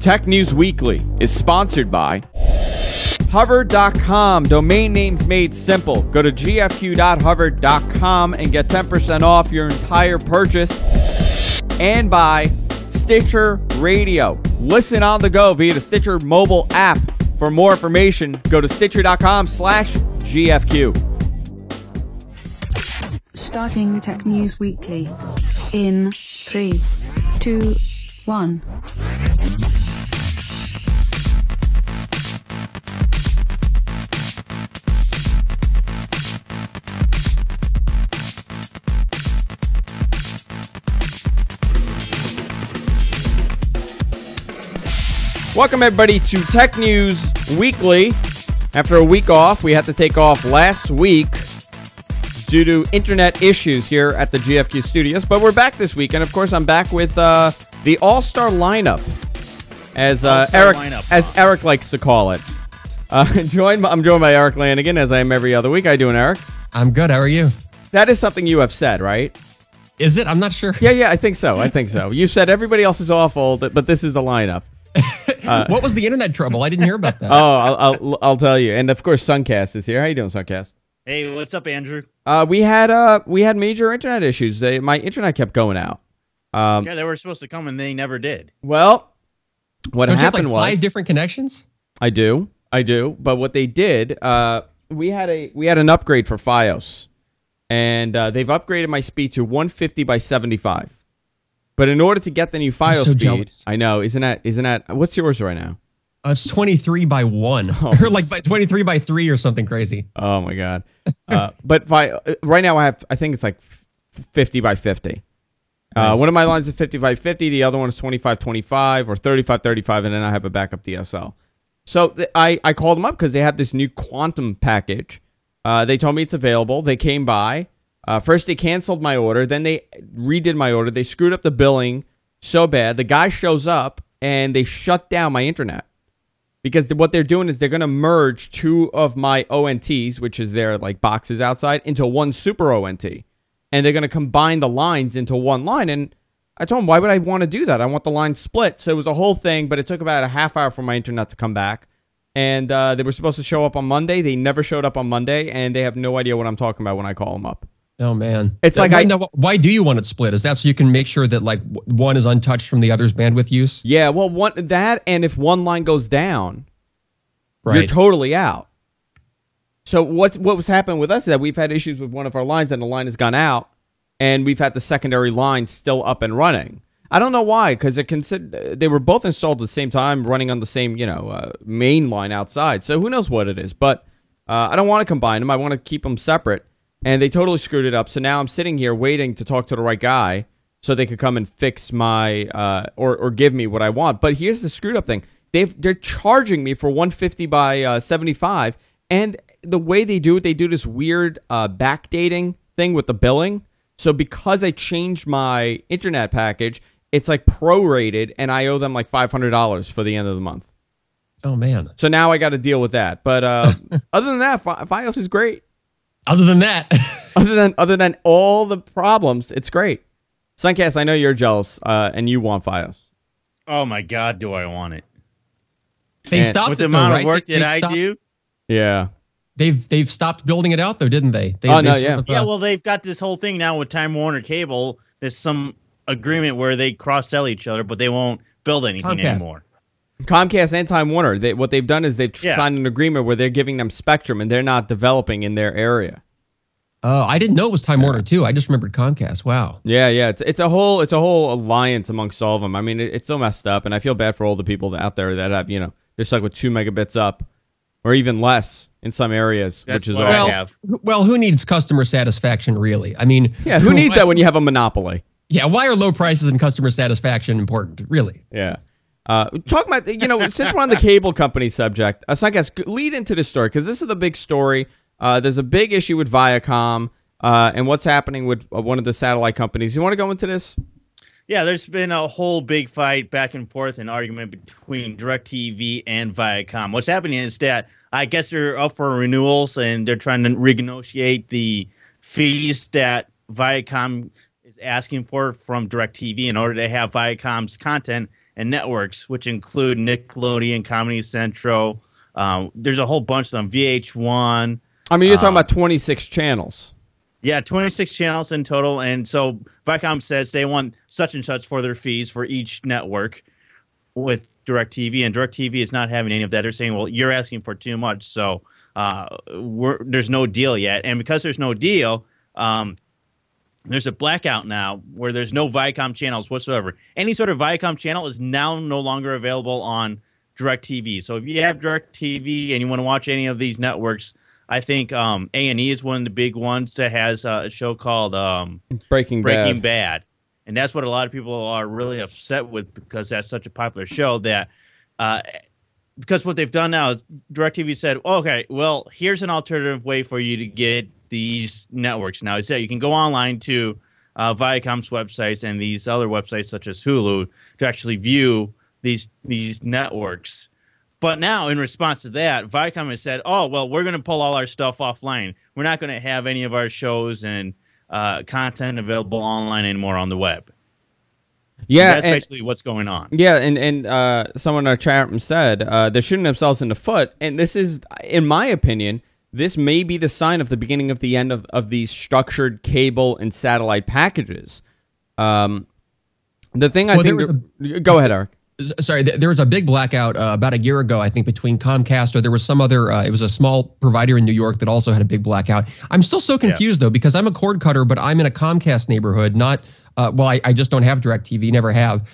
Tech News Weekly is sponsored by Hover.com. Domain names made simple. Go to gfq.hover.com and get 10% off your entire purchase. And by Stitcher Radio. Listen on the go via the Stitcher mobile app. For more information, go to stitcher.com/GFQ. Starting Tech News Weekly in 3, 2, 1. Welcome everybody to Tech News Weekly. After a week off, we had to take off last week due to internet issues here at the GFQ studios, but we're back this week, and of course I'm back with the all-star lineup, as Eric likes to call it. I'm joined by Erik Lanigan, as I am every other week. How you doing, Eric? I'm good. How are you? That is something you have said, right? Is it? I'm not sure. Yeah, I think so. You said everybody else is awful, but this is the lineup. What was the internet trouble? I didn't hear about that. Oh, I'll tell you. And of course, Sunkast is here. How you doing, Sunkast? Hey, what's up, Andrew? We had major internet issues. My internet kept going out. Yeah, they were supposed to come and they never did. Well, what happened was 5 different connections. I do. But what they did, we had an upgrade for FiOS, and they've upgraded my speed to 150 by 75. But in order to get the new FiOS speed, jealous. I know, isn't that? What's yours right now? It's 23 by 1, or like by 23 by 3 or something crazy. Oh my god! But right now I think it's like 50 by 50. Nice. One of my lines is 50 by 50. The other one is 25-25 or 35-35, and then I have a backup DSL. So I called them up because they have this new Quantum package. They told me it's available. They came by. First, they canceled my order. Then they redid my order. They screwed up the billing so bad. The guy shows up, and they shut down my internet. Because what they're doing is they're going to merge 2 of my ONTs, which is their like boxes outside, into one super ONT. And they're going to combine the lines into one line. And I told them, why would I want to do that? I want the line split. So it was a whole thing, but it took about a half hour for my internet to come back. And they were supposed to show up on Monday. They never showed up on Monday, and they have no idea what I'm talking about when I call them up. Oh man, it's like why do you want it split? Is that so you can make sure that like one is untouched from the other's bandwidth use? Yeah, well, and if one line goes down, right, you're totally out. So what was happening with us is that we've had issues with one of our lines, and the line has gone out, and we've had the secondary line still up and running. I don't know why, because they were both installed at the same time, running on the same main line outside. So who knows what it is? But I don't want to combine them. I want to keep them separate. And they totally screwed it up. So now I'm sitting here waiting to talk to the right guy so they could come and fix my or give me what I want. But here's the screwed up thing. They're charging me for 150 by 75. And the way they do it, they do this weird backdating thing with the billing. So because I changed my internet package, it's like prorated, and I owe them like $500 for the end of the month. Oh, man. So now I got to deal with that. But other than that, FiOS is great. Other than that, other than all the problems, it's great. Sunkast, I know you're jealous, and you want FiOS. Oh my God, do I want it? They stopped with the amount of work that I do. Yeah, they've stopped building it out though, didn't they? Yeah. Well, they've got this whole thing now with Time Warner Cable. There's some agreement where they cross-sell each other, but they won't build anything anymore. Comcast and Time Warner, what they've done is they've signed an agreement where they're giving them spectrum, and they're not developing in their area. Oh, I didn't know it was Time Warner too. I just remembered Comcast. Wow. Yeah. It's a whole alliance amongst all of them. I mean, it's so messed up, and I feel bad for all the people out there that have they're stuck with 2 megabits up, or even less in some areas. That's which is what I have. Well, who needs customer satisfaction really? I mean, yeah, who needs that when you have a monopoly? Yeah, why are low prices and customer satisfaction important? Really? Yeah. Talking about, since we're on the cable company subject, so I guess lead into this story, because this is the big story. There's a big issue with Viacom and what's happening with one of the satellite companies. You want to go into this? Yeah, there's been a whole big fight back and forth and argument between DirecTV and Viacom. What's happening is that I guess they're up for renewals, and they're trying to renegotiate the fees that Viacom is asking for from DirecTV in order to have Viacom's content and networks, which include Nickelodeon, Comedy Central. There's a whole bunch of them. VH1. I mean, you're talking about 26 channels. Yeah, 26 channels in total. And so Viacom says they want such and such for their fees for each network with DirecTV, and DirecTV is not having any of that. They're saying, well, you're asking for too much, so there's no deal yet. And because there's no deal, there's a blackout now where there's no Viacom channels whatsoever. Any sort of Viacom channel is now no longer available on DirecTV. So if you have DirecTV and you want to watch any of these networks, I think A&E is one of the big ones that has a show called Breaking Bad. And that's what a lot of people are really upset with, because that's such a popular show that because what they've done now is DirecTV said, okay, well, here's an alternative way for you to get these networks. Now, it's that you can go online to Viacom's websites and these other websites such as Hulu to actually view these networks. But now, in response to that, Viacom has said, oh, well, we're going to pull all our stuff offline. We're not going to have any of our shows and content available online anymore on the web. Yeah, that's basically what's going on. Yeah, and someone in our chat room said they're shooting themselves in the foot, and this is, in my opinion, this may be the sign of the beginning of the end of these structured cable and satellite packages. The thing I think... Go ahead, Eric. Sorry, there was a big blackout about a year ago, I think, between Comcast, or there was some other, it was a small provider in New York that also had a big blackout. I'm still so confused, though, because I'm a cord cutter, but I'm in a Comcast neighborhood, not, well, I just don't have DirecTV, never have.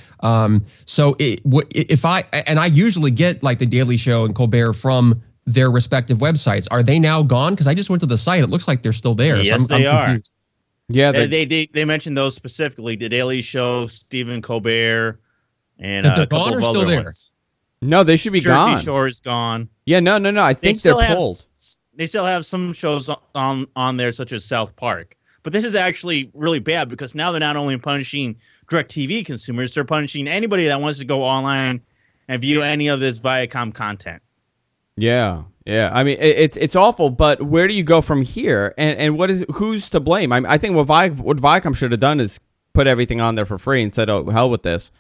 So if I usually get like The Daily Show and Colbert from their respective websites. Are they now gone? Because I just went to the site. It looks like they're still there. Yes, so I'm confused. Yeah, they mentioned those specifically. The Daily Show, Stephen Colbert, and they're a couple gone or of still other there? ones. No, they should be gone. Jersey Shore is gone. Yeah, no. I think they're pulled. They still have some shows on there, such as South Park. But this is actually really bad, because now they're not only punishing DirecTV consumers, they're punishing anybody that wants to go online and view any of this Viacom content. Yeah. I mean, it's awful, but where do you go from here? And who's to blame? I think what Viacom should have done is put everything on there for free and said, "Oh, hell with this."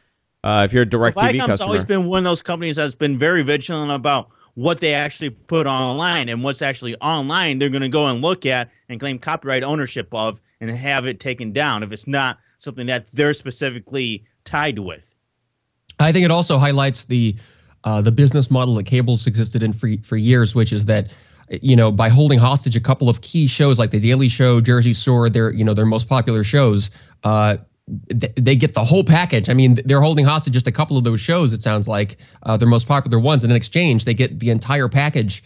If you're a DirecTV customer, Viacom's always been one of those companies that's been very vigilant about what they actually put online, and what's actually online they're going to go and look at and claim copyright ownership of and have it taken down if it's not something that they're specifically tied with. I think it also highlights the business model that cable's existed in for years, which is that, you know, by holding hostage a couple of key shows like The Daily Show, Jersey Shore, their most popular shows, they get the whole package. I mean, they're holding hostage just a couple of those shows, it sounds like, their most popular ones, and in exchange, they get the entire package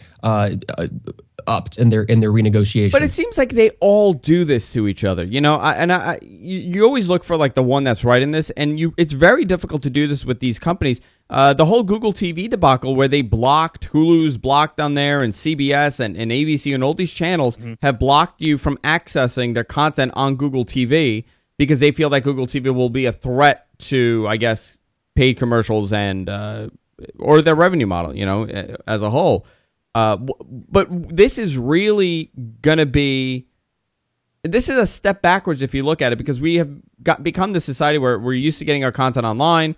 upped in their renegotiation. But it seems like they all do this to each other, you know. You always look for like the one that's right in this, and it's very difficult to do this with these companies. The whole Google TV debacle, where they blocked Hulu's blocked on there, and CBS and ABC and all these channels have blocked you from accessing their content on Google TV because they feel that Google TV will be a threat to, I guess, paid commercials and or their revenue model, you know, as a whole. But this is really going to be, this is a step backwards if you look at it, because we have become the society where we're used to getting our content online.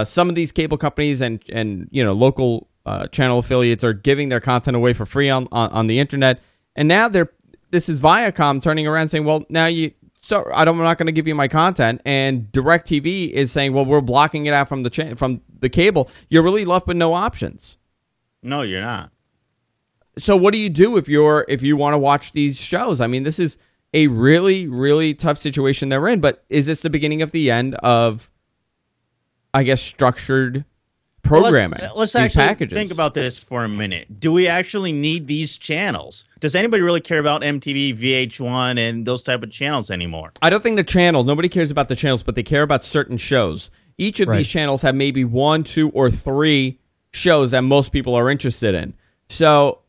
Some of these cable companies and you know, local channel affiliates are giving their content away for free on the internet. And now this is Viacom turning around saying, well, now I'm not going to give you my content. And DirecTV is saying, well, we're blocking it out from the cable. You're really left with no options. No, you're not. So what do you do if you want to watch these shows? I mean, this is a really, really tough situation they're in. But is this the beginning of the end of, I guess, structured programming? Let's actually think about this for a minute. Do we actually need these channels? Does anybody really care about MTV, VH1, and those type of channels anymore? I don't think nobody cares about the channels, but they care about certain shows. Each of these channels have maybe 1, 2, or 3 shows that most people are interested in. So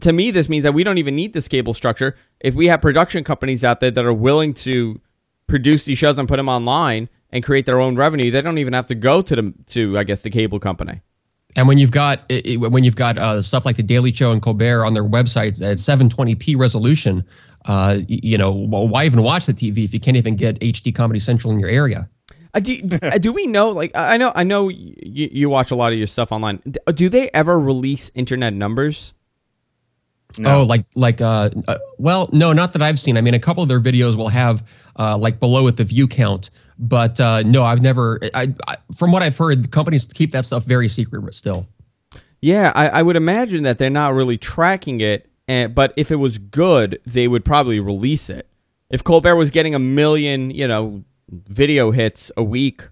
to me, this means that we don't even need this cable structure. If we have production companies out there that are willing to produce these shows and put them online and create their own revenue, they don't even have to go to I guess, the cable company. And when you've got stuff like The Daily Show and Colbert on their websites at 720p resolution, you know, why even watch the TV if you can't even get HD Comedy Central in your area? Do we know? Like, I know you watch a lot of your stuff online. Do they ever release internet numbers? No. Oh, well, no, not that I've seen. I mean, a couple of their videos will have like below it the view count, but no, I've never. From what I've heard, the companies keep that stuff very secret still. Yeah, I would imagine that they're not really tracking it, but if it was good, they would probably release it. If Colbert was getting 1 million, video hits a week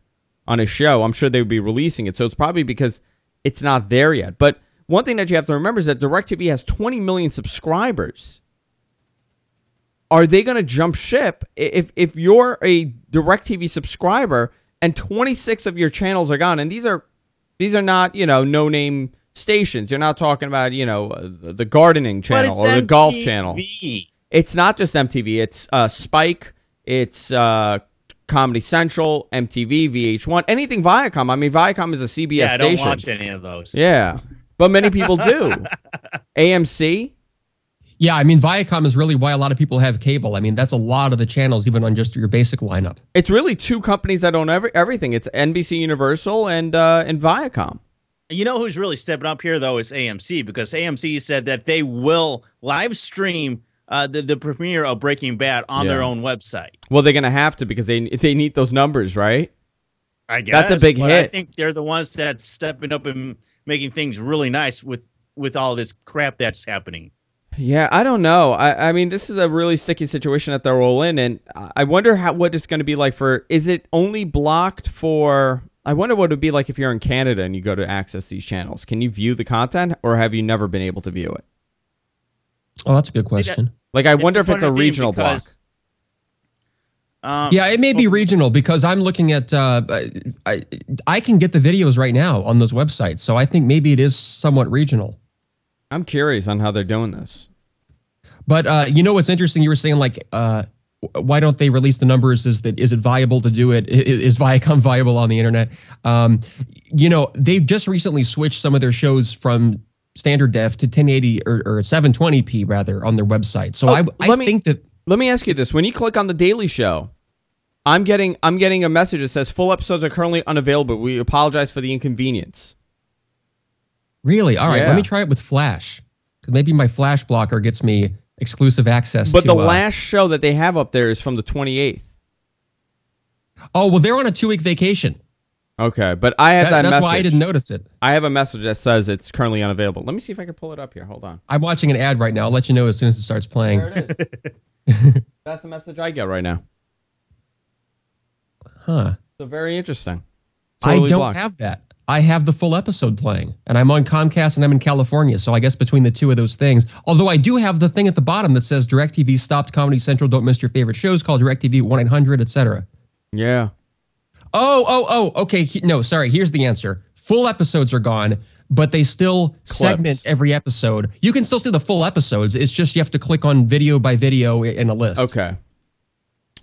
on a show, I'm sure they would be releasing it. So it's probably because it's not there yet. But one thing that you have to remember is that DirecTV has 20 million subscribers. Are they going to jump ship if you're a DirecTV subscriber and 26 of your channels are gone? And these are not, no-name stations. You're not talking about, the gardening channel or the golf channel. It's not just MTV. It's Spike. It's Comedy Central, MTV, VH1, anything Viacom. I mean, Viacom is a CBS station. I don't watch any of those. Yeah, but many people do. AMC. Yeah, I mean, Viacom is really why a lot of people have cable. I mean, that's a lot of the channels, even on just your basic lineup. It's really two companies that own everything. It's NBC Universal and Viacom. You know who's really stepping up here, though, is AMC, because AMC said that they will live stream the premiere of Breaking Bad on their own website. Well, they're going to have to because they need those numbers, right? I guess. That's a big hit. I think they're the ones that's stepping up and making things really nice with all this crap that's happening. Yeah, I don't know. I mean, this is a really sticky situation that they're all in, and I wonder what it's going to be like for... Is it only blocked for... I wonder what it would be like if you're in Canada and you go to access these channels. Can you view the content, or have you never been able to view it? Oh, that's a good question. Like, I wonder if it's a regional block. Yeah, it may be regional because I'm looking at, I can get the videos right now on those websites. So I think maybe it is somewhat regional. I'm curious on how they're doing this. But what's interesting? You were saying like, why don't they release the numbers? Is it viable to do it? Is Viacom viable on the internet? They've just recently switched some of their shows from standard def to 1080 or 720p rather on their website. So I think that. Let me ask you this: when you click on the Daily Show, I'm getting a message that says full episodes are currently unavailable. We apologize for the inconvenience. Really? All right. Let me try it with Flash, because maybe my Flash blocker gets me exclusive access. But the last show that they have up there is from the 28th. Oh well, they're on a 2-week vacation. Okay, but I have that message. That's why I didn't notice it. I have a message that says it's currently unavailable. Let me see if I can pull it up here. Hold on. I'm watching an ad right now. I'll let you know as soon as it starts playing. There it is. That's the message I get right now. Huh. So very interesting. Totally I don't have that. I have the full episode playing, and I'm on Comcast, and I'm in California, so I guess between the two of those things, although I do have the thing at the bottom that says DirecTV stopped Comedy Central, don't miss your favorite shows, call DirecTV 1-800, etc. Yeah. Oh, okay. No, sorry. Here's the answer. Full episodes are gone, but they still segment every episode. You can still see the full episodes. It's just you have to click on video by video in a list. Okay.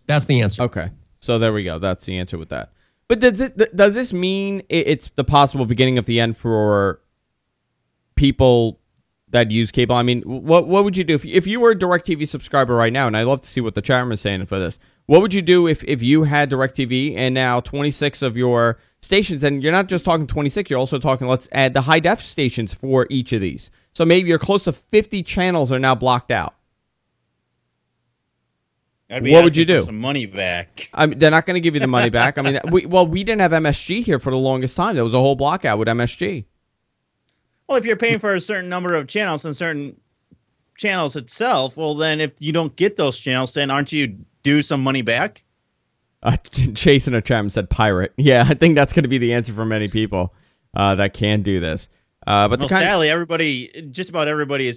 That's the answer. Okay. So there we go. That's the answer with that. But does this mean it's the possible beginning of the end for people that use cable? I mean, what would you do if you were a DirecTV subscriber right now? And I'd love to see what the chat room is saying for this. What would you do if you had DirecTV and now 26 of your stations, and you're not just talking 26, you're also talking, let's add the high def stations for each of these. So maybe you're close to 50 channels are now blocked out. What would you do? Some money back. I mean, they're not going to give you the money back. I mean, we didn't have MSG here for the longest time. There was a whole blockout with MSG. Well, if you're paying for a certain number of channels and certain channels itself, well, then if you don't get those channels, then aren't you due some money back? Chase in a chat said pirate. Yeah, I think that's going to be the answer for many people that can do this. But sadly, just about everybody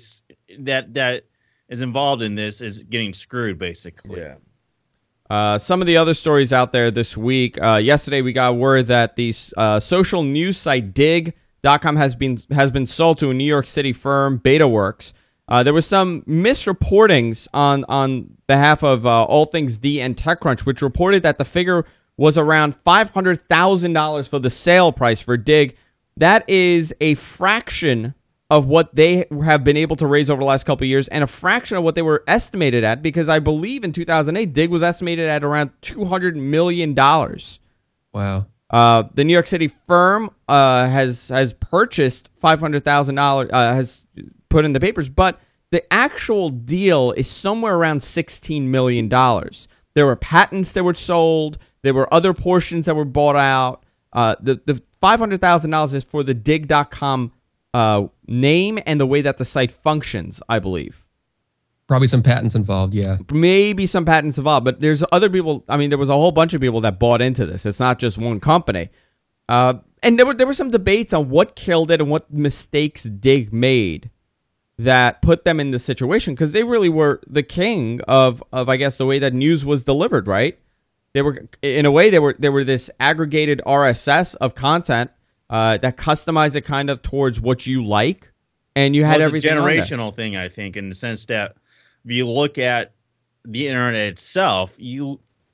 that is involved in this is getting screwed, basically. Yeah. Some of the other stories out there this week. Yesterday, we got word that the social news site Digg.com has been sold to a New York City firm, BetaWorks. There was some misreportings on behalf of All Things D and TechCrunch, which reported that the figure was around $500,000 for the sale price for Digg. That is a fraction of what they have been able to raise over the last couple of years, and a fraction of what they were estimated at, because I believe in 2008, Digg was estimated at around $200 million. Wow. The New York City firm has purchased $500,000, has put in the papers, but the actual deal is somewhere around $16 million. There were patents that were sold. There were other portions that were bought out. The $500,000 is for the Digg.com name and the way that the site functions, I believe. Probably some patents involved, yeah. Maybe some patents involved, but there's other people. I mean, there was a whole bunch of people that bought into this. It's not just one company. And there were some debates on what killed it and what mistakes Digg made that put them in this situation, because they really were the king of I guess the way that news was delivered, right? They were, in a way, they were this aggregated RSS of content that customized it kind of towards what you like, and you had everything. It's a generational thing, I think, in the sense that if you look at the internet itself,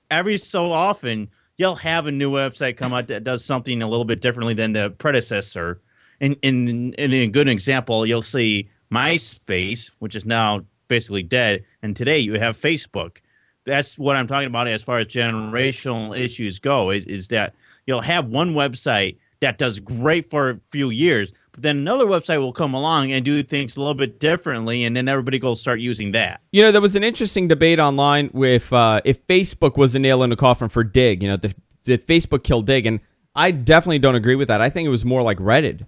every so often you'll have a new website come out that does something a little bit differently than the predecessor. And in a good example, you'll see MySpace, which is now basically dead, and today you have Facebook. That's what I'm talking about as far as generational issues go, is that you'll have one website that does great for a few years, but then another website will come along and do things a little bit differently, and then everybody will start using that. You know, there was an interesting debate online with if Facebook was the nail in the coffin for Digg. You know, did Facebook kill Digg? And I definitely don't agree with that. I think it was more like Reddit.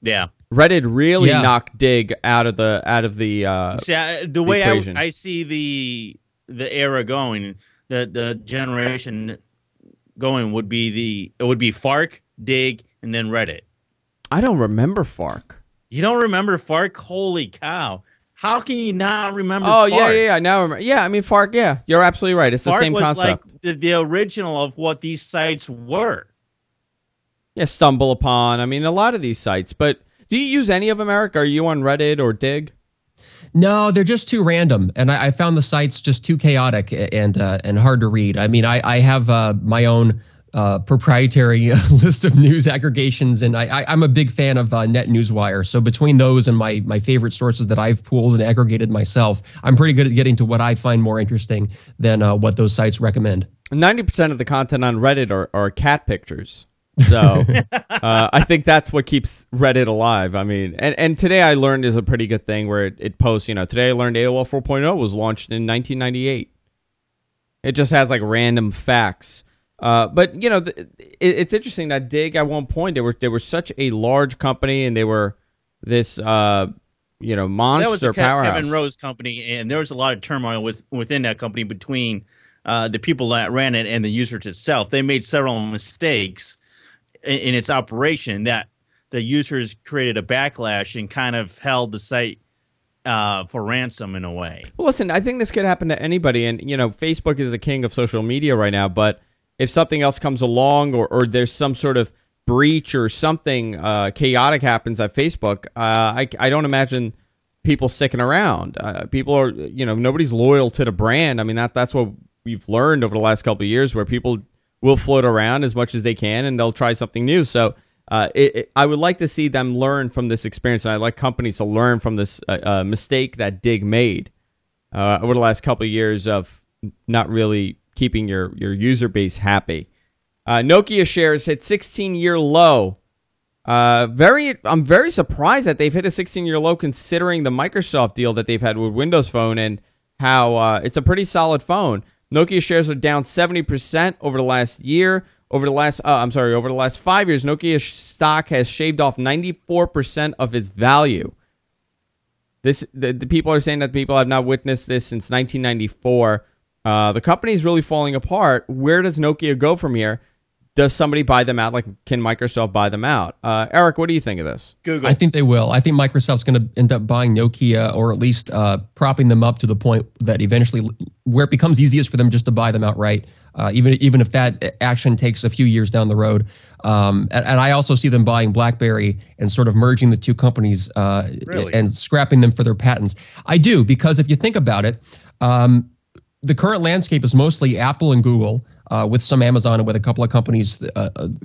Yeah. Reddit really knocked Digg out of the the way equation. I see the era going, the generation going would be Fark, Digg, and then Reddit. I don't remember Fark. You don't remember Fark? Holy cow! How can you not remember? Oh Fark? yeah. Now I remember. Yeah, I mean Fark. Yeah, you're absolutely right. It's the same concept. Fark was like the original of what these sites were. Yeah, Stumble Upon. I mean, a lot of these sites. But do you use any of them, Eric? Are you on Reddit or Digg? No, they're just too random, and I found the sites just too chaotic and hard to read. I mean, I have my own proprietary list of news aggregations, and I'm a big fan of Net Newswire. So between those and my favorite sources that I've pooled and aggregated myself, I'm pretty good at getting to what I find more interesting than what those sites recommend. 90% of the content on Reddit are cat pictures. So I think that's what keeps Reddit alive. I mean, and today I learned is a pretty good thing where it posts, you know, today I learned AOL 4.0 was launched in 1998. It just has like random facts. But, you know, it's interesting that Digg at one point, they were such a large company, and they were this, you know, monster that was the powerhouse. Kevin Rose company, and there was a lot of turmoil within that company between the people that ran it and the users itself. They made several mistakes in its operation that the users created a backlash and kind of held the site for ransom in a way. Well, listen, I think this could happen to anybody. And, you know, Facebook is the king of social media right now. But if something else comes along or there's some sort of breach or something chaotic happens at Facebook, I don't imagine people sticking around. People are, you know, nobody's loyal to the brand. I mean, that's what we've learned over the last couple of years, where people will float around as much as they can, and they'll try something new. So I would like to see them learn from this experience, and I'd like companies to learn from this mistake that Digg made over the last couple of years of not really keeping your user base happy. Nokia shares hit 16-year low. I'm very surprised that they've hit a 16-year low considering the Microsoft deal that they've had with Windows Phone and how it's a pretty solid phone. Nokia shares are down 70% over the last year. Over the last 5 years, Nokia stock has shaved off 94% of its value. The people are saying that people have not witnessed this since 1994. The company is really falling apart. Where does Nokia go from here? Does somebody buy them out? Like, can Microsoft buy them out? Eric, what do you think of this? Google. I think they will. I think Microsoft's going to end up buying Nokia, or at least propping them up to the point that eventually, where it becomes easiest for them just to buy them outright, even if that action takes a few years down the road. And I also see them buying BlackBerry and sort of merging the two companies and scrapping them for their patents. I do, because if you think about it, the current landscape is mostly Apple and Google, with some Amazon and with a couple of companies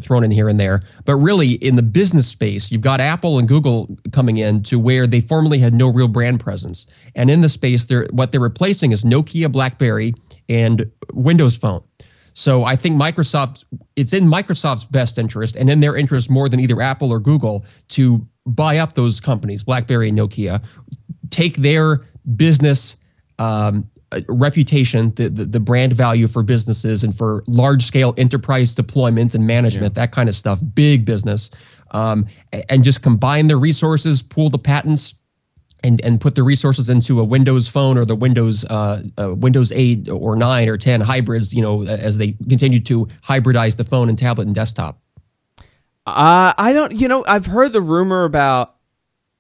thrown in here and there. But really, in the business space, you've got Apple and Google coming in to where they formerly had no real brand presence. And in the space, what they're replacing is Nokia, BlackBerry, and Windows Phone. So I think it's in Microsoft's best interest and in their interest more than either Apple or Google to buy up those companies, BlackBerry and Nokia, take their business reputation, the brand value for businesses and for large scale enterprise deployment and management, that kind of stuff, big business, and just combine their resources, pool the patents, and put the resources into a Windows phone or the Windows 8 or 9 or 10 hybrids, as they continue to hybridize the phone and tablet and desktop. I don't, I've heard the rumor about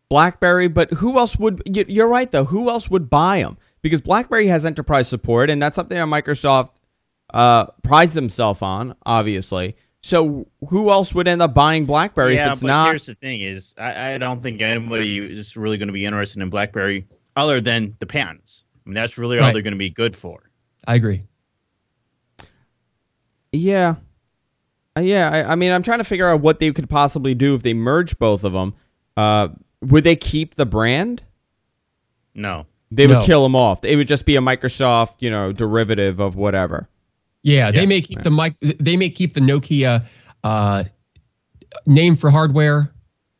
BlackBerry, but who else would, you're right though, who else would buy them? Because BlackBerry has enterprise support, and that's something that Microsoft prides themselves on, obviously. So who else would end up buying BlackBerry if it's not? Here's the thing is, I don't think anybody is really going to be interested in BlackBerry other than the patents. I mean, that's really all they're going to be good for. I agree. Yeah. I mean, I'm trying to figure out what they could possibly do if they merge both of them. Would they keep the brand? No. They would kill them off. It would just be a Microsoft, derivative of whatever. Yeah, they may keep the Nokia name for hardware.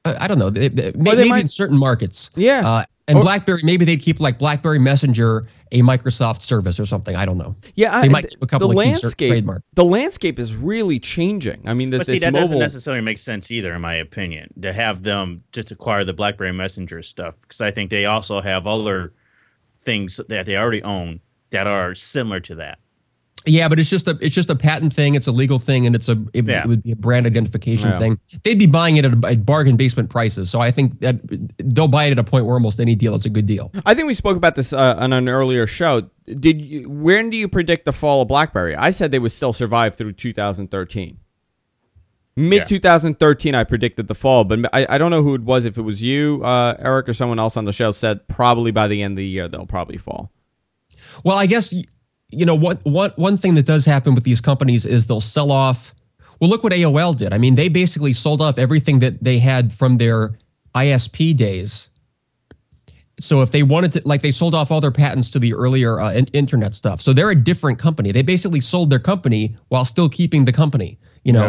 I don't know. Maybe in certain markets. Yeah. And BlackBerry, maybe they'd keep like BlackBerry Messenger a Microsoft service or something. I don't know. Yeah, they might keep a couple of key trademarks. The landscape is really changing. I mean, that doesn't necessarily make sense either, in my opinion, to have them just acquire the BlackBerry Messenger stuff, because I think they also have other things that they already own that are similar to that. Yeah, but it's just a patent thing. It's a legal thing, and it would be a brand identification thing. They'd be buying it at bargain basement prices. So I think that they'll buy it at a point where almost any deal is a good deal. I think we spoke about this on an earlier show. When do you predict the fall of BlackBerry? I said they would still survive through 2013. Mid 2013, I predicted the fall, but I don't know who it was. If it was you, Eric, or someone else on the show, said probably by the end of the year they'll probably fall. Well, I guess. One thing that does happen with these companies is they'll sell off. Well, look what AOL did. I mean, they basically sold off everything that they had from their ISP days. So if they wanted to, they sold off all their patents to the earlier internet stuff. So they're a different company. They basically sold their company while still keeping the company.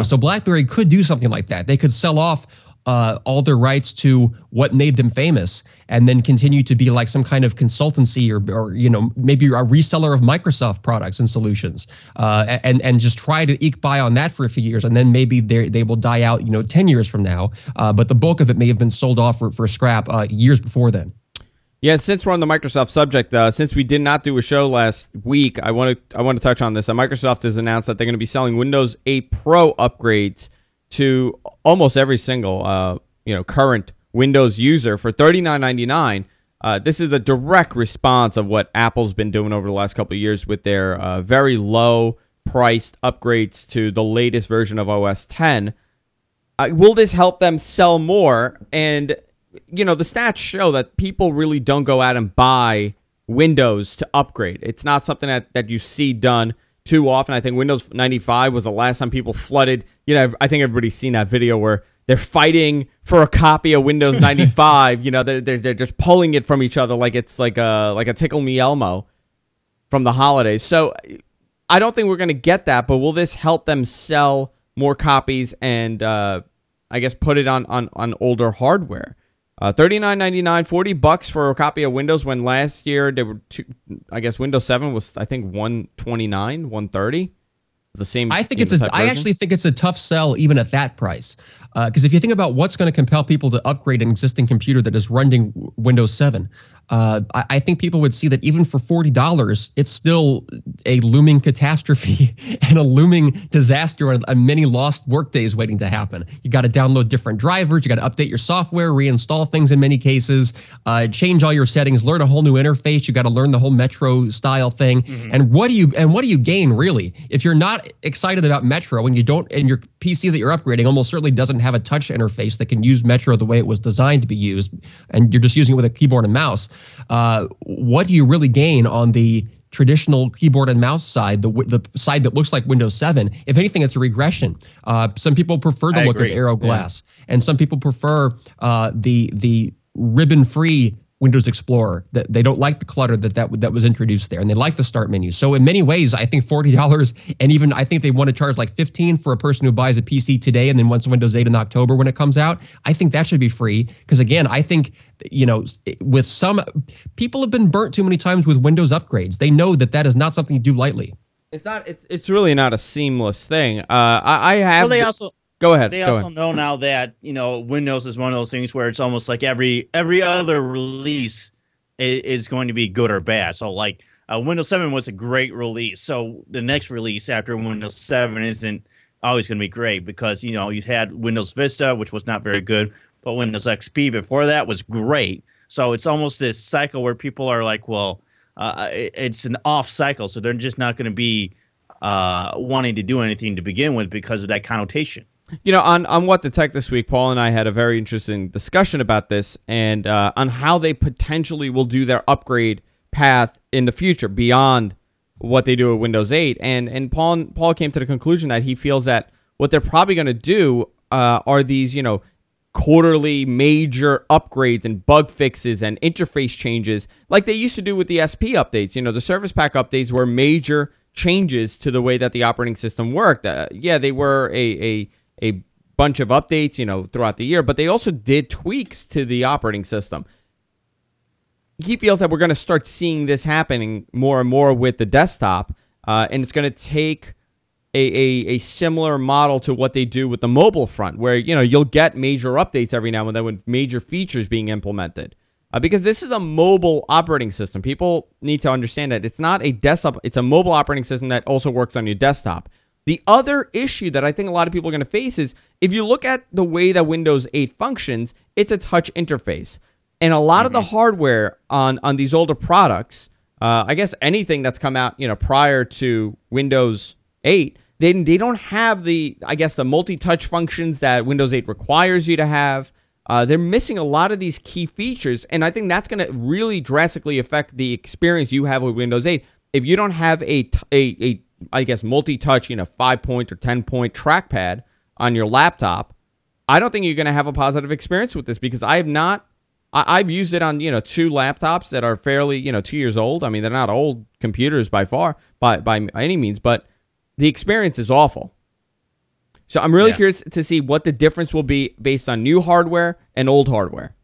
So BlackBerry could do something like that. They could sell off all their rights to what made them famous, and then continue to be like some kind of consultancy or maybe a reseller of Microsoft products and solutions, and just try to eke by on that for a few years, and then maybe they will die out 10 years from now. But the bulk of it may have been sold off for scrap years before then. Yeah, since we're on the Microsoft subject, since we did not do a show last week, I want to touch on this. Microsoft has announced that they're going to be selling Windows 8 Pro upgrades to almost every single current Windows user for $39.99. This is a direct response of what Apple's been doing over the last couple of years with their very low priced upgrades to the latest version of OS X. Will this help them sell more? And the stats show that people really don't go out and buy Windows to upgrade. It's not something that you see done too often. I think Windows 95 was the last time people flooded. I think everybody's seen that video where they're fighting for a copy of Windows 95. They're just pulling it from each other like it's like a Tickle Me Elmo from the holidays. So I don't think we're going to get that, but will this help them sell more copies and I guess put it on older hardware? $39.99, $40 for a copy of Windows, when last year they were Windows 7 was $129, $130. The same. I actually think it's a tough sell even at that price, because if you think about what's going to compel people to upgrade an existing computer that is running Windows 7, I think people would see that even for $40, it's still a looming catastrophe and a looming disaster and many lost workdays waiting to happen. You got to download different drivers, you got to update your software, reinstall things in many cases, change all your settings, learn a whole new interface. You got to learn the whole Metro style thing. Mm-hmm. And what do you gain really if you're not excited about Metro and your PC that you're upgrading almost certainly doesn't have a touch interface that can use Metro the way it was designed to be used, and you're just using it with a keyboard and mouse? What do you really gain on the traditional keyboard and mouse side, the side that looks like Windows 7? If anything, it's a regression. Some people prefer the look of Aero Glass, and some people prefer the ribbon-free Windows Explorer. That they don't like the clutter that was introduced there, and they like the start menu. So in many ways, I think $40, and even I think they want to charge like $15 for a person who buys a PC today and then wants Windows 8 in October when it comes out. I think that should be free because again, I think with some people have been burnt too many times with Windows upgrades. They know that is not something you do lightly. It's not. It's really not a seamless thing. I have. Well, they also. Go ahead. They also know now that Windows is one of those things where it's almost like every other release is going to be good or bad. So like Windows 7 was a great release. So the next release after Windows 7 isn't always going to be great because you had Windows Vista, which was not very good, but Windows XP before that was great. So it's almost this cycle where people are like, well, it's an off cycle, so they're just not going to be wanting to do anything to begin with because of that connotation. On What the Tech this week, Paul and I had a very interesting discussion about this and on how they potentially will do their upgrade path in the future beyond what they do with Windows 8. And Paul came to the conclusion that he feels that what they're probably going to do are these, quarterly major upgrades and bug fixes and interface changes like they used to do with the SP updates. The Service Pack updates were major changes to the way that the operating system worked. They were a bunch of updates, throughout the year, but they also did tweaks to the operating system. He feels that we're going to start seeing this happening more and more with the desktop, and it's going to take a similar model to what they do with the mobile front, where, you'll get major updates every now and then with major features being implemented. Because this is a mobile operating system. People need to understand that it's not a desktop, it's a mobile operating system that also works on your desktop. The other issue that I think a lot of people are going to face is if you look at the way that Windows 8 functions, it's a touch interface. And a lot of the hardware on these older products, I guess anything that's come out, prior to Windows 8, they don't have the multi-touch functions that Windows 8 requires you to have. They're missing a lot of these key features, and I think that's going to really drastically affect the experience you have with Windows 8. If you don't have a multi-touch, 5-point or 10-point trackpad on your laptop, I don't think you're going to have a positive experience with this because I've used it on, two laptops that are fairly, 2 years old. I mean, they're not old computers by any means, but the experience is awful. So I'm really curious to see what the difference will be based on new hardware and old hardware.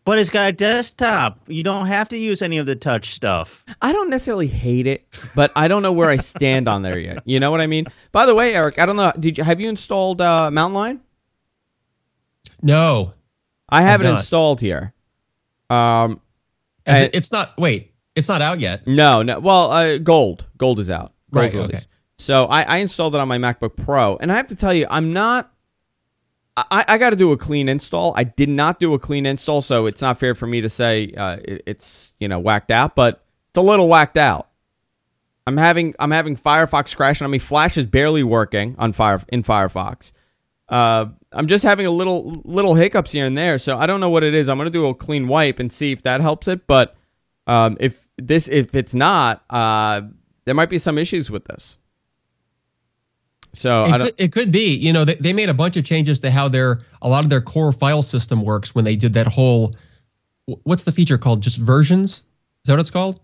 But it's got a desktop. You don't have to use any of the touch stuff. I don't necessarily hate it, but I don't know where I stand on there yet. You know what I mean? By the way, Eric, I don't know. Have you installed Mountain Lion? No, I have it installed here. It's not. Wait, it's not out yet. No. Well, Gold is out. Gold right. release. Okay. So I installed it on my MacBook Pro, and I have to tell you, I'm not. I got to do a clean install. I did not do a clean install, so it's not fair for me to say it's whacked out, but it's a little whacked out. I'm having Firefox crashing on me. Flash is barely working on Firefox. I'm just having a little hiccups here and there, so I don't know what it is. I'm gonna do a clean wipe and see if that helps it. But if it's not, there might be some issues with this. So it could be. They made a bunch of changes to how a lot of their core file system works when they did that whole. What's the feature called? Just versions? Is that what it's called?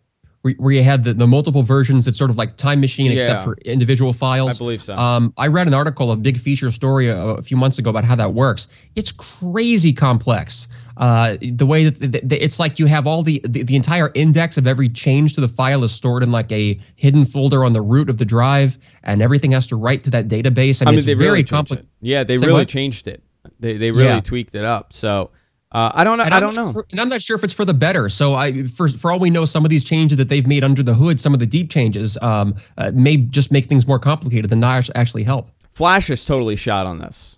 Where you had the multiple versions that's sort of like Time Machine except for individual files. I believe so. I read an article, a big feature story a few months ago about how that works. It's crazy complex. The way that it's like you have all the entire index of every change to the file is stored in like a hidden folder on the root of the drive, and everything has to write to that database. I mean, it's very complicated. Yeah, they really changed it. They really tweaked it up. So. I don't know. I don't know. And I'm not sure if it's for the better. So for all we know, some of these changes that they've made under the hood, some of the deep changes, may just make things more complicated than not actually help. Flash is totally shot on this.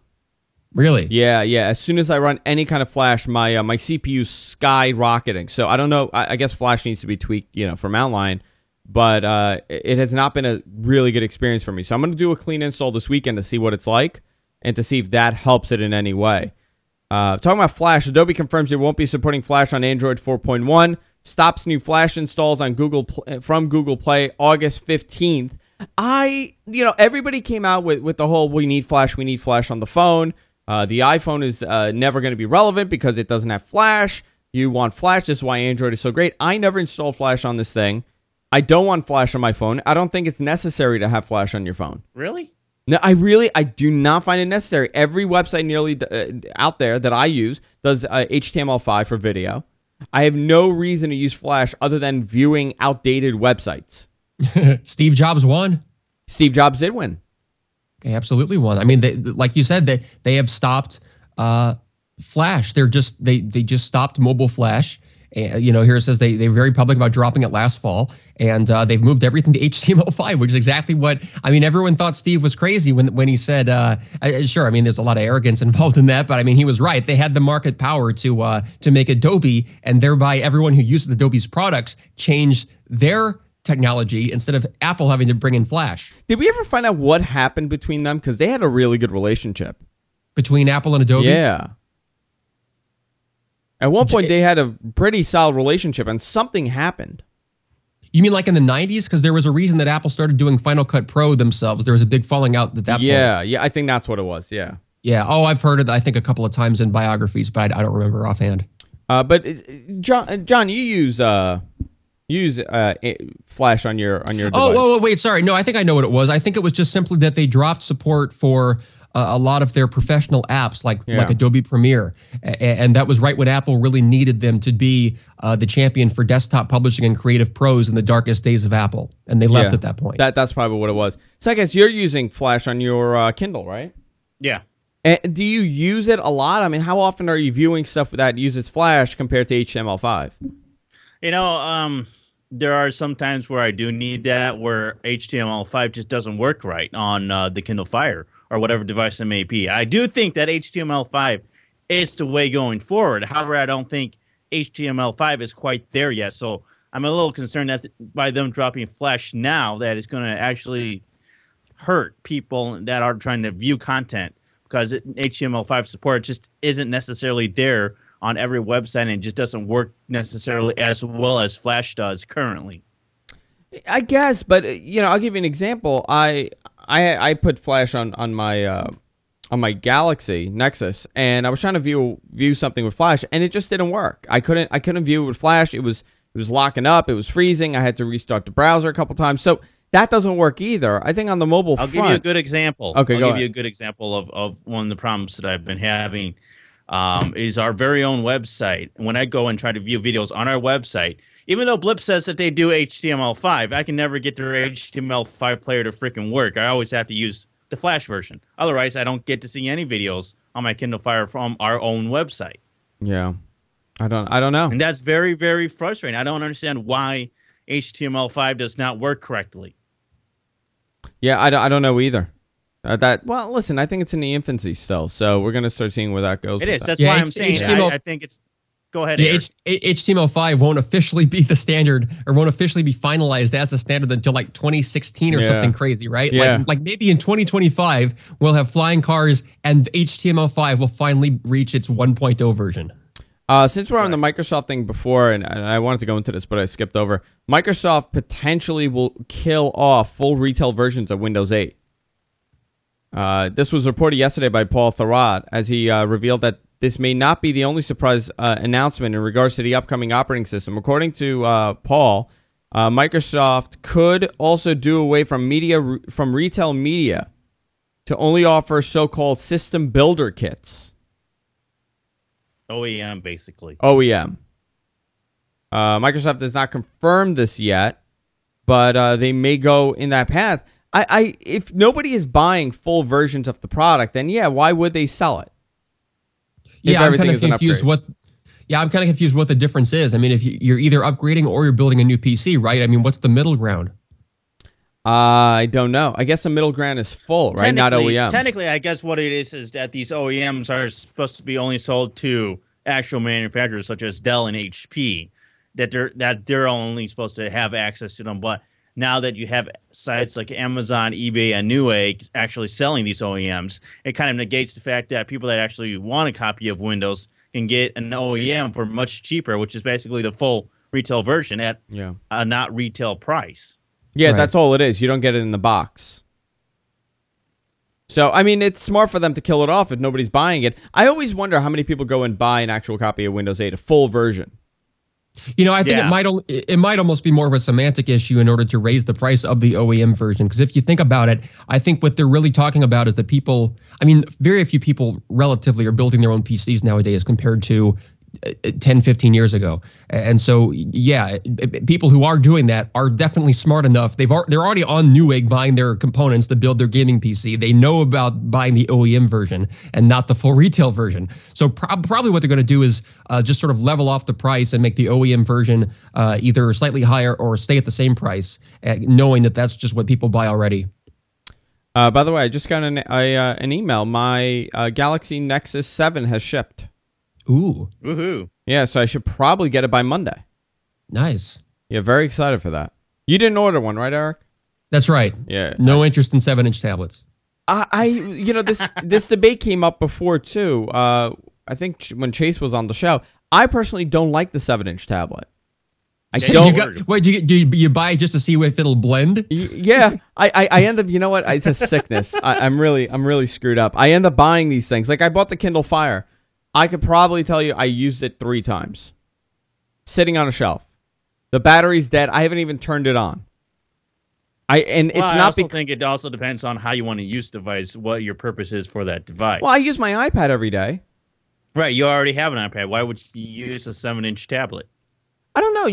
Really? Yeah. As soon as I run any kind of Flash, my CPU's skyrocketing. So I don't know. I guess Flash needs to be tweaked, for Mountain Lion, but it has not been a really good experience for me. So I'm going to do a clean install this weekend to see what it's like and to see if that helps it in any way. Talking about Flash, Adobe confirms it won't be supporting Flash on Android 4.1. Stops new Flash installs on from Google Play August 15th. Everybody came out with the whole we need Flash on the phone. The iPhone is never going to be relevant because it doesn't have Flash. You want Flash. This is why Android is so great. I never installed Flash on this thing. I don't want Flash on my phone. I don't think it's necessary to have Flash on your phone. Really? No, I do not find it necessary. Every website nearly out there that I use does HTML5 for video. I have no reason to use Flash other than viewing outdated websites. Steve Jobs won. Steve Jobs did win. They absolutely won. I mean, like you said, they have stopped Flash. They just stopped mobile Flash. You know, here it says they're very public about dropping it last fall, and they've moved everything to HTML5, which is exactly what, I mean, everyone thought Steve was crazy when he said, sure, I mean, there's a lot of arrogance involved in that, but I mean, he was right. They had the market power to make Adobe, and thereby everyone who uses Adobe's products change their technology instead of Apple having to bring in Flash. Did we ever find out what happened between them? Because they had a really good relationship. Between Apple and Adobe? Yeah. At one point, they had a pretty solid relationship, and something happened. You mean like in the 90s? Because there was a reason that Apple started doing Final Cut Pro themselves. There was a big falling out at that point. Yeah, I think that's what it was, yeah. Yeah, I've heard it, I think, a couple of times in biographies, but I don't remember offhand. But John, you use Flash on your device. Oh, wait, sorry. No, I think I know what it was. I think it was just simply that they dropped support for a lot of their professional apps like Adobe Premiere. And that was right when Apple really needed them to be the champion for desktop publishing and creative pros in the darkest days of Apple. And they left at that point. That's probably what it was. So I guess you're using Flash on your Kindle, right? Yeah. And do you use it a lot? I mean, how often are you viewing stuff that uses Flash compared to HTML5? You know, there are some times where I do need that, where HTML5 just doesn't work right on the Kindle Fire or whatever device it may be. I do think that HTML5 is the way going forward. However, I don't think HTML5 is quite there yet. So I'm a little concerned that by them dropping Flash now, that it's going to actually hurt people that are trying to view content, because HTML5 support just isn't necessarily there on every website, and it just doesn't work necessarily as well as Flash does currently. I guess, but you know, I'll give you an example. I put Flash on my Galaxy Nexus, and I was trying to view something with Flash, and it just didn't work. I couldn't view it with Flash. It was locking up. It was freezing. I had to restart the browser a couple times. So that doesn't work either. I think on the mobile I'll give you a good example. Okay, I'll give you a good example of one of the problems that I've been having. Is our very own website. When I go and try to view videos on our website, even though Blip says that they do HTML5, I can never get their HTML5 player to freaking work. I always have to use the Flash version. Otherwise, I don't get to see any videos on my Kindle Fire from our own website. Yeah, I don't know. And that's very, very frustrating. I don't understand why HTML5 does not work correctly. Yeah, I don't know either. Well, listen, I think it's in the infancy still, so we're gonna start seeing where that goes. It is. That's why I'm saying I think it's. Go ahead. Yeah, HTML5 won't officially be the standard, or won't officially be finalized as a standard until like 2016 or something crazy, right? Yeah. Like maybe in 2025 we'll have flying cars, and HTML5 will finally reach its 1.0 version. Since we're on the Microsoft thing before, and I wanted to go into this, but I skipped over. Microsoft potentially will kill off full retail versions of Windows 8. This was reported yesterday by Paul Thurrott, as he revealed that this may not be the only surprise announcement in regards to the upcoming operating system. According to Paul, Microsoft could also do away from retail media to only offer so-called system builder kits. OEM, basically. OEM. Microsoft does not confirm this yet, but they may go in that path. If nobody is buying full versions of the product, then yeah, why would they sell it? Yeah, I'm kind of confused what the difference is. I mean, if you're either upgrading or you're building a new PC, right? I mean, what's the middle ground? I don't know. I guess the middle ground is full, right? Not OEM. Technically, I guess what it is that these OEMs are supposed to be only sold to actual manufacturers such as Dell and HP, that they're only supposed to have access to them. But now that you have sites like Amazon, eBay, and Newegg actually selling these OEMs, it kind of negates the fact that people that actually want a copy of Windows can get an OEM for much cheaper, which is basically the full retail version at a not retail price. Yeah, That's all it is. You don't get it in the box. So, I mean, it's smart for them to kill it off if nobody's buying it. I always wonder how many people go and buy an actual copy of Windows 8, a full version. You know, I think it might almost be more of a semantic issue in order to raise the price of the OEM version. Because if you think about it, I think what they're really talking about is the people. I mean, very few people relatively are building their own PCs nowadays compared to 10, 15 years ago. And so, yeah, people who are doing that are definitely smart enough. They're already on Newegg buying their components to build their gaming PC. They know about buying the OEM version and not the full retail version. So probably what they're going to do is just sort of level off the price and make the OEM version either slightly higher or stay at the same price, knowing that that's just what people buy already. By the way, I just got an email. My Galaxy Nexus 7 has shipped. Ooh. Woohoo. Yeah, so I should probably get it by Monday. Nice. Yeah, very excited for that. You didn't order one, right, Eric? That's right. Yeah. No interest in 7-inch tablets. You know, this debate came up before too. I think when Chase was on the show. I personally don't like the 7-inch tablet. I don't. Do you buy it just to see if it'll blend? Yeah, I end up. You know what? It's a sickness. I'm really screwed up. I end up buying these things. Like I bought the Kindle Fire. I could probably tell you I used it 3 times. Sitting on a shelf. The battery's dead. I haven't even turned it on. I also think it also depends on how you want to use the device, what your purpose is for that device. Well, I use my iPad every day. Right, you already have an iPad. Why would you use a 7-inch tablet? I don't know.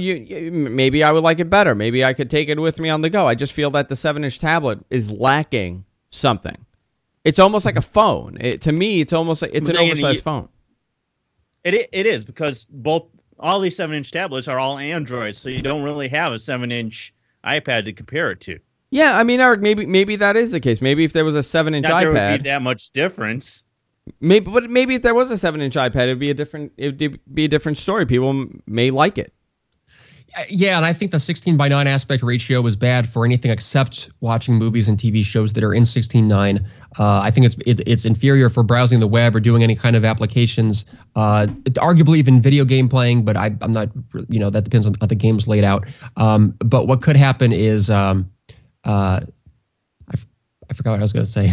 Maybe I would like it better. Maybe I could take it with me on the go. I just feel that the 7-inch tablet is lacking something. It's almost like a phone. To me, it's almost like it's an oversized phone. It is because all these 7-inch tablets are all Android, so you don't really have a 7-inch iPad to compare it to. Yeah, I mean, Eric, maybe that is the case. Maybe if there was a 7-inch iPad, there would be that much difference. Maybe if there was a 7-inch iPad, it'd be a different story. People may like it. Yeah, and I think the 16:9 aspect ratio is bad for anything except watching movies and TV shows that are in 16:9. I think it's inferior for browsing the web or doing any kind of applications, arguably even video game playing, but I'm not, that depends on how the game's laid out. But what could happen is, I forgot what I was going to say.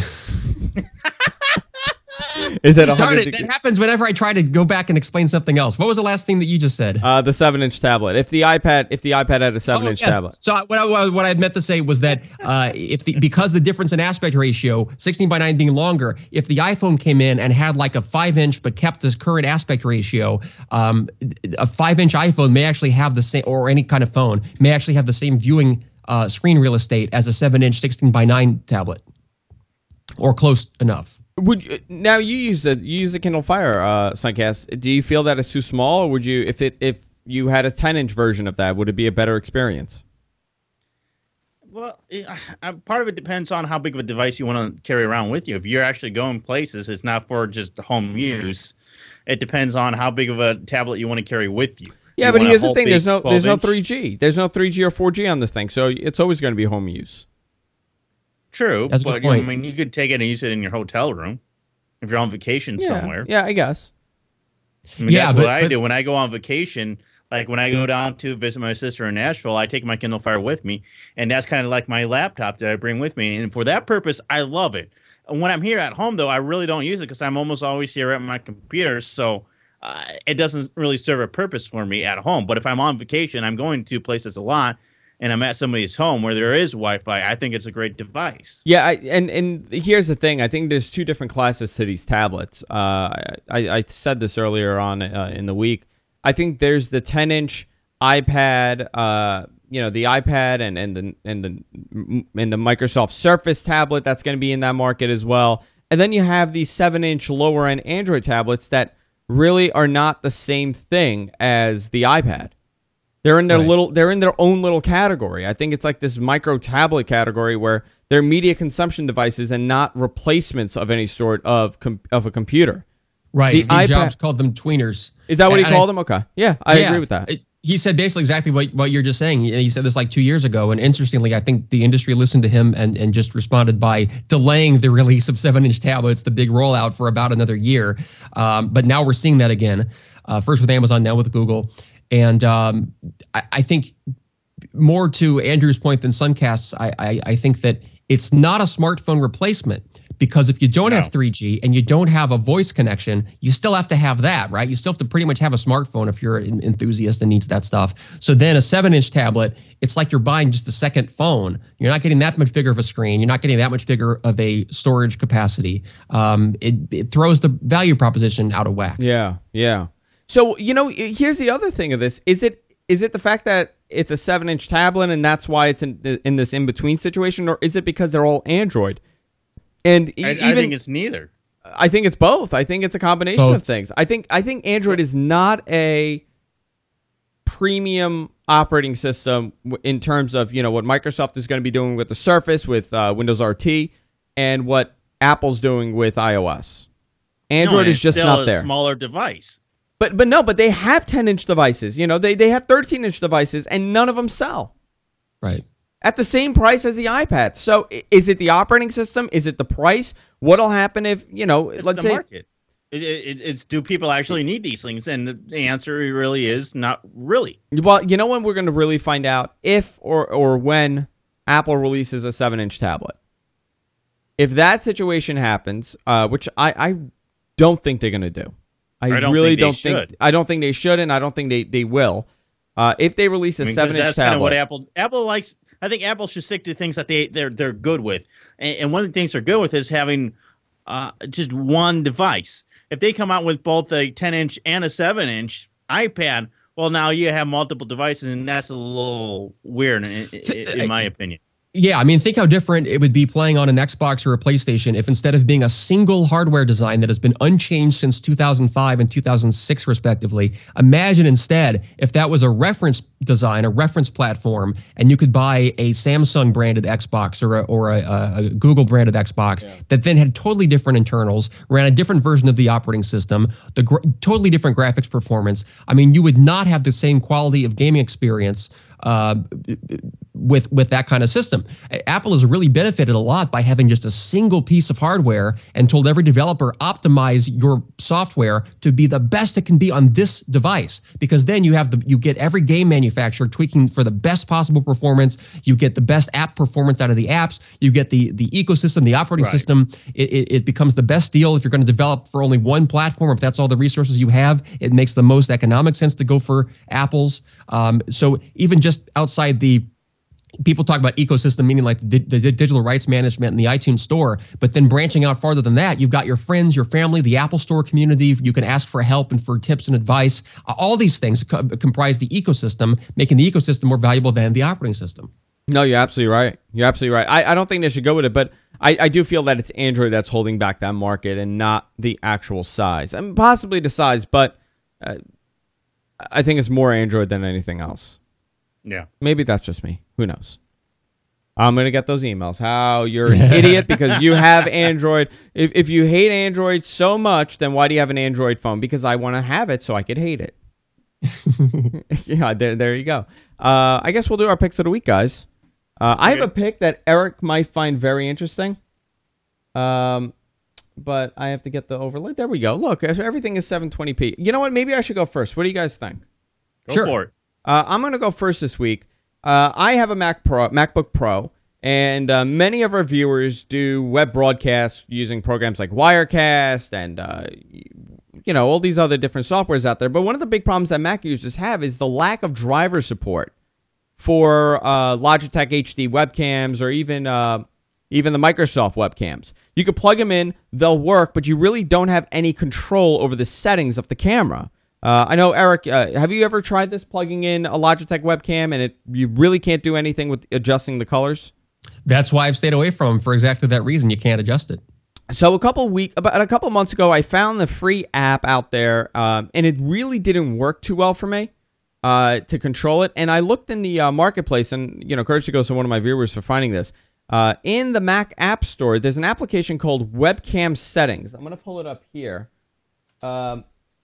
Is it Darn it, that happens whenever I try to go back and explain something else. What was the last thing that you just said? The 7-inch tablet. If the iPad had a 7-inch tablet. So what I meant to say was that because the difference in aspect ratio, 16:9 being longer, if the iPhone came in and had like a 5-inch but kept this current aspect ratio, a 5-inch iPhone may actually have the same, or any kind of phone may actually have the same viewing screen real estate as a 7-inch 16:9 tablet, or close enough. Now you use the Kindle Fire, Sunkast. Do you feel that it's too small, or would you, if you had a 10-inch version of that, would it be a better experience? Well, part of it depends on how big of a device you want to carry around with you. If you're actually going places, it's not for just home use. It depends on how big of a tablet you want to carry with you. Yeah, but here's the thing: there's no 3G, there's no 3G or 4G on this thing, so it's always going to be home use. True, but I mean, you could take it and use it in your hotel room if you're on vacation somewhere. Yeah, I guess. I mean, that's what I do when I go on vacation. Like when I go down to visit my sister in Nashville, I take my Kindle Fire with me, and that's kind of like my laptop that I bring with me. And for that purpose, I love it. And when I'm here at home, though, I really don't use it because I'm almost always here at my computer, so it doesn't really serve a purpose for me at home. But if I'm on vacation, I'm going to places a lot, and I'm at somebody's home where there is Wi-Fi, I think it's a great device. Yeah, and here's the thing. I think there's 2 different classes to these tablets. I said this earlier on in the week. I think there's the 10-inch iPad, the iPad and the Microsoft Surface tablet that's going to be in that market as well. And then you have these 7-inch lower-end Android tablets that really are not the same thing as the iPad. They're in their they're in their own little category. I think it's like this micro tablet category where they're media consumption devices and not replacements of any sort of a computer. Right. Steve Jobs called them tweeners. Is that what he called them? Okay. Yeah, I agree with that. He said basically exactly what you're just saying. He said this like 2 years ago. And interestingly, I think the industry listened to him and just responded by delaying the release of 7-inch tablets, the big rollout, for about another year. But now we're seeing that again. First with Amazon, now with Google. And I think more to Andrew's point than Sunkast's, I think that it's not a smartphone replacement because if you don't have 3G and you don't have a voice connection, you still have to have that, right? You still have to pretty much have a smartphone if you're an enthusiast and needs that stuff. So then a 7-inch tablet, it's like you're buying just a second phone. You're not getting that much bigger of a screen. You're not getting that much bigger of a storage capacity. It throws the value proposition out of whack. Yeah, yeah. So, here's the other thing of this. Is it the fact that it's a 7-inch tablet and that's why it's in this in-between situation, or is it because they're all Android? And I think it's neither. I think it's both. I think it's a combination of things. I think Android is not a premium operating system in terms of, what Microsoft is going to be doing with the Surface, with Windows RT, and what Apple's doing with iOS. Android is just not there. A smaller device. But they have 10-inch devices. They have 13-inch devices, and none of them sell. Right. At the same price as the iPad. So is it the operating system? Is it the price? What'll happen if, let's say... market. It's do people actually need these things? And the answer really is not really. Well, when we're going to really find out if or when Apple releases a 7-inch tablet. If that situation happens, which I don't think they're going to do. I really don't think I don't think they should, and I don't think they will. If they release a 7-inch tablet, that's kind of what Apple likes. I think Apple should stick to things that they're good with, and one of the things they're good with is having just one device. If they come out with both a 10-inch and a 7-inch iPad, well, now you have multiple devices, and that's a little weird in my opinion. Yeah, I mean, think how different it would be playing on an Xbox or a PlayStation if instead of being a single hardware design that has been unchanged since 2005 and 2006, respectively, imagine instead if that was a reference design, a reference platform, and you could buy a Samsung branded Xbox or a Google branded Xbox that then had totally different internals, ran a different version of the operating system, totally different graphics performance. I mean, you would not have the same quality of gaming experience with that kind of system. Apple has really benefited a lot by having just a single piece of hardware and told every developer, optimize your software to be the best it can be on this device, because then you get every game manufacturer tweaking for the best possible performance. You get the best app performance out of the apps. You get the ecosystem, the operating system. It becomes the best deal if you're going to develop for only one platform. If that's all the resources you have, it makes the most economic sense to go for Apple's. So even just outside people talk about ecosystem, meaning like the digital rights management and the iTunes store, but then branching out farther than that, you've got your friends, your family, the Apple Store community. You can ask for help and for tips and advice. All these things comprise the ecosystem, making the ecosystem more valuable than the operating system. No, you're absolutely right. You're absolutely right. I don't think they should go with it, but I do feel that it's Android that's holding back that market and not the actual size. I mean, possibly the size, but I think it's more Android than anything else. Yeah. Maybe that's just me. Who knows? I'm going to get those emails. How you're an idiot because you have Android. If you hate Android so much, then why do you have an Android phone? Because I want to have it so I could hate it. Yeah, there you go. I guess we'll do our picks of the week, guys. I have a pick that Eric might find very interesting. But I have to get the overlay. There we go. Look, everything is 720p. You know what? Maybe I should go first. What do you guys think? Go for it. I'm going to go first this week. I have a MacBook Pro, and many of our viewers do web broadcasts using programs like Wirecast and, all these other different softwares out there. But one of the big problems that Mac users have is the lack of driver support for Logitech HD webcams or even the Microsoft webcams. You could plug them in, they'll work, but you really don't have any control over the settings of the camera. I know, Eric, have you ever tried this, plugging in a Logitech webcam, and you really can't do anything with adjusting the colors? That's why I've stayed away from them, for exactly that reason. You can't adjust it. So about a couple months ago, I found the free app out there, and it really didn't work too well for me to control it. And I looked in the marketplace, and courtesy goes to one of my viewers for finding this. In the Mac App Store, there's an application called Webcam Settings. I'm going to pull it up here.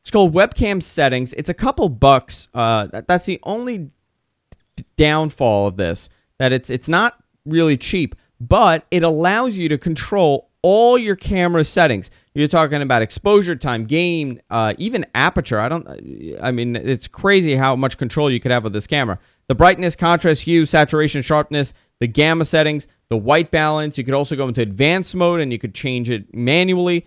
It's called Webcam Settings. It's a couple bucks. That's the only downfall of this, that it's not really cheap, but it allows you to control all your camera settings. You're talking about exposure time, gain, even aperture. I mean, it's crazy how much control you could have with this camera. The brightness, contrast, hue, saturation, sharpness, the gamma settings, the white balance. You could also go into advanced mode and you could change it manually.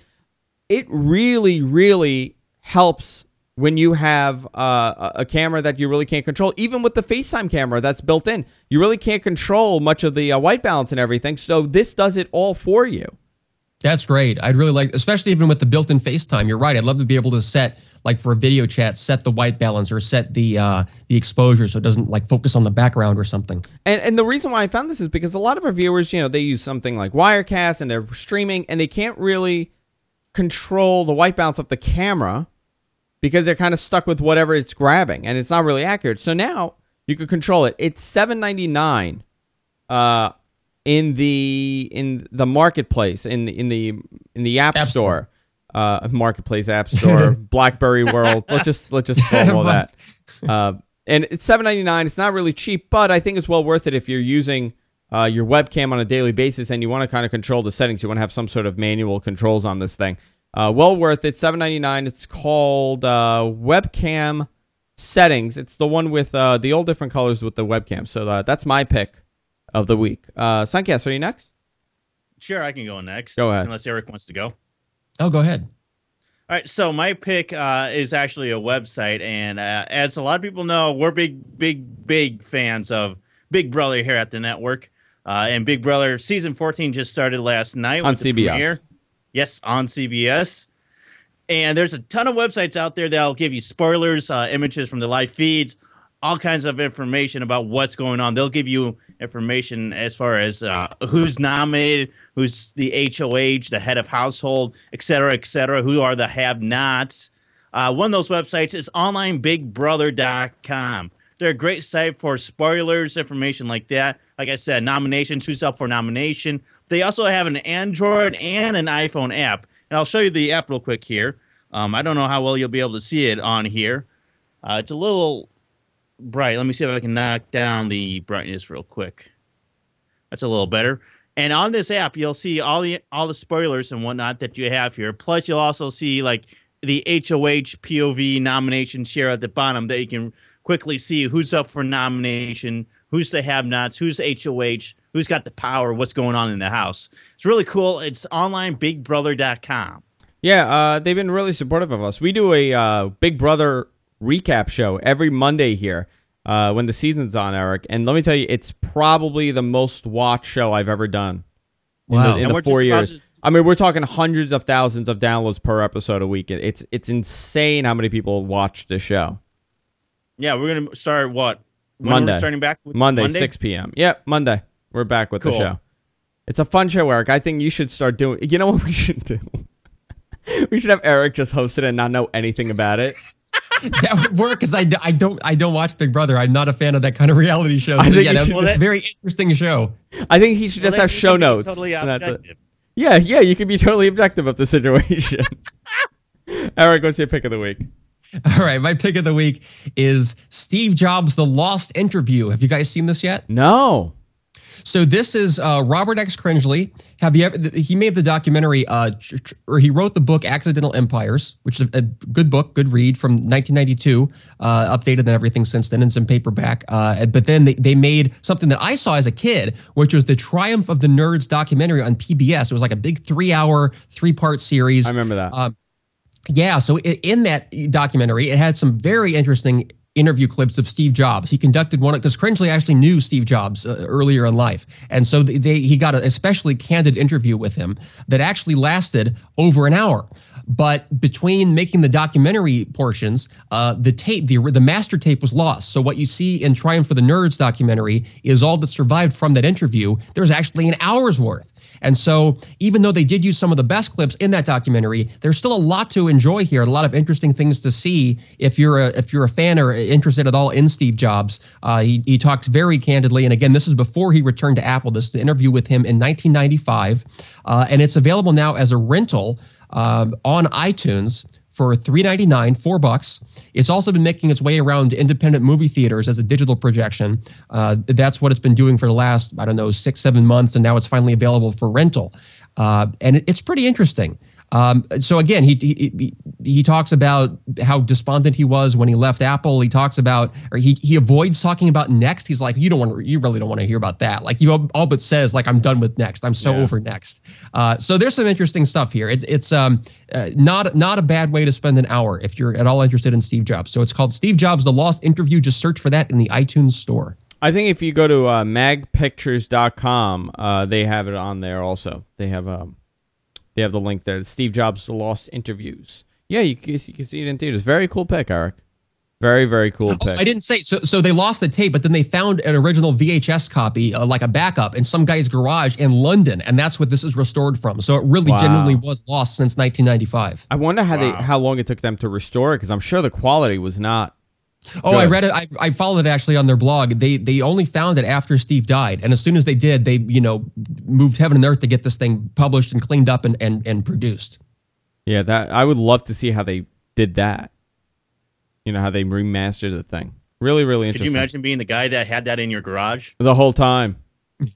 It really, really helps when you have a camera that you really can't control. Even with the FaceTime camera that's built in, you really can't control much of the white balance and everything. So this does it all for you. That's great. I'd really like, especially even with the built-in FaceTime. You're right. I'd love to be able to set, like for a video chat, set the white balance or set the exposure so it doesn't like focus on the background or something. And the reason why I found this is because a lot of our viewers, they use something like Wirecast and they're streaming and they can't really control the white balance of the camera because they're kind of stuck with whatever it's grabbing and it's not really accurate. So now you can control it. It's $7.99 in the marketplace in the App Store. Marketplace, App Store, BlackBerry World. Let's just call all that. And it's $7.99. It's not really cheap, but I think it's well worth it if you're using your webcam on a daily basis and you want to kind of control the settings. You want to have some sort of manual controls on this thing. Well worth it. $7.99. It's called Webcam Settings. It's the one with the all different colors with the webcam. So that's my pick of the week. Sunkast, are you next? Sure, I can go next. Go ahead. Unless Eric wants to go. Oh, go ahead. All right, so my pick is actually a website, and as a lot of people know, we're big fans of Big Brother here at the network. And Big Brother Season 14 just started last night on with the CBS. premiere. Yes, on CBS. And there's a ton of websites out there that'll give you spoilers, images from the live feeds, all kinds of information about what's going on. They'll give you information as far as who's nominated, who's the HOH, the head of household, et cetera, who are the have-nots. One of those websites is onlinebigbrother.com. They're a great site for spoilers, information like that. Like I said, nominations, who's up for nomination. They also have an Android and an iPhone app. And I'll show you the app real quick here. I don't know how well you'll be able to see it on here. It's a little bright. Let me see if I can knock down the brightness real quick. That's a little better. And on this app, you'll see all the spoilers and whatnot that you have here. Plus, you'll also see like the HOH POV nomination share at the bottom that you can quickly see who's up for nomination, who's the have-nots, who's HOH, who's got the power, what's going on in the house. It's really cool. It's onlinebigbrother.com. Yeah, they've been really supportive of us. We do a Big Brother recap show every Monday here when the season's on, Eric. And let me tell you, it's probably the most watched show I've ever done in the 4 years. I mean, we're talking hundreds of thousands of downloads per episode a week. It's insane how many people watch the show. Yeah, we're going to start what? Monday. We're starting back with Monday, 6 p.m. Yep, Monday. We're back with the show. It's a fun show, Eric. I think you should start doing... You know what we should do? We should have Eric just host it and not know anything about it. That would work because I don't watch Big Brother. I'm not a fan of that kind of reality show. So yeah, that would be a very interesting show. I think he should just have show notes. Totally objective. Yeah, you could be totally objective of the situation. Eric, what's your pick of the week? All right, my pick of the week is Steve Jobs' The Lost Interview. Have you guys seen this yet? No. So this is Robert X. Cringely. He made the documentary, or he wrote the book Accidental Empires, which is a good book, good read from 1992, updated and everything since then in some paperback. But then they made something that I saw as a kid, which was the Triumph of the Nerds documentary on PBS. It was like a big 3-hour, 3-part series. I remember that. Yeah, so in that documentary, it had some very interesting interview clips of Steve Jobs. He conducted one because Cringely actually knew Steve Jobs earlier in life. And so he got an especially candid interview with him that actually lasted over an hour. But between making the documentary portions, the master tape was lost. So what you see in Triumph for the Nerds documentary is all that survived from that interview. There's actually an hour's worth. And so even though they did use some of the best clips in that documentary, there's still a lot to enjoy here, a lot of interesting things to see if you're a fan or interested at all in Steve Jobs. He talks very candidly. And again, this is before he returned to Apple. This is an interview with him in 1995. And it's available now as a rental on iTunes for $3.99, $4. It's also been making its way around independent movie theaters as a digital projection. That's what it's been doing for the last, 6-7 months, and now it's finally available for rental. And it's pretty interesting. So again, he talks about how despondent he was when he left Apple. He talks about, or he avoids talking about Next. He's like, you really don't want to hear about that. Like, he all but says, like, I'm done with Next. I'm so over Next. So there's some interesting stuff here. It's not a bad way to spend an hour if you're at all interested in Steve Jobs. So it's called Steve Jobs: The Lost Interview. Just search for that in the iTunes store. I think if you go to magpictures.com, they have it on there also. They have the link there. Steve Jobs: The Lost Interviews. Yeah, you can see it in theaters. Very cool pick, Eric. Very, very cool pick. I didn't say so. They lost the tape, but then they found an original VHS copy, like a backup, in some guy's garage in London, and that's what this is restored from. So it really genuinely was lost since 1995. I wonder how long it took them to restore it, because I'm sure the quality was not. Oh, I read it. I followed it actually on their blog. They only found it after Steve died, and as soon as they did, they moved heaven and earth to get this thing published and cleaned up and produced. Yeah, that I would love to see how they did that. How they remastered the thing. Really, really interesting. Could you imagine being the guy that had that in your garage the whole time?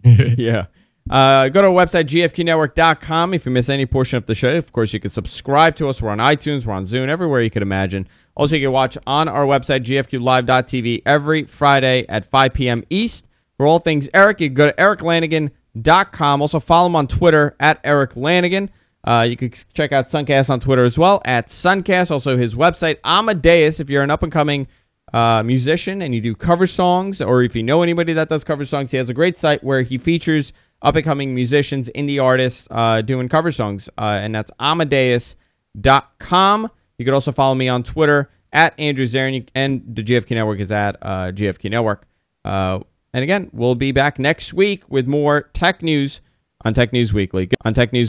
Yeah. Go to our website, gfqnetwork.com. If you miss any portion of the show, of course, you can subscribe to us. We're on iTunes. We're on Zune, everywhere you could imagine. Also, you can watch on our website, gfqlive.tv, every Friday at 5 p.m. East. For all things Eric, you can go to eriklanigan.com. Also, follow him on Twitter at Erik Lanigan. You can check out Sunkast on Twitter as well, at Sunkast. Also, his website, Amadeus, if you're an up-and-coming musician and you do cover songs, or if you know anybody that does cover songs, he has a great site where he features up-and-coming musicians, indie artists doing cover songs, and that's Amadeus.com. You could also follow me on Twitter at Andrew Zarin, and the GFQ Network is at GFQ Network. And again, we'll be back next week with more tech news on Tech News Weekly. On Tech News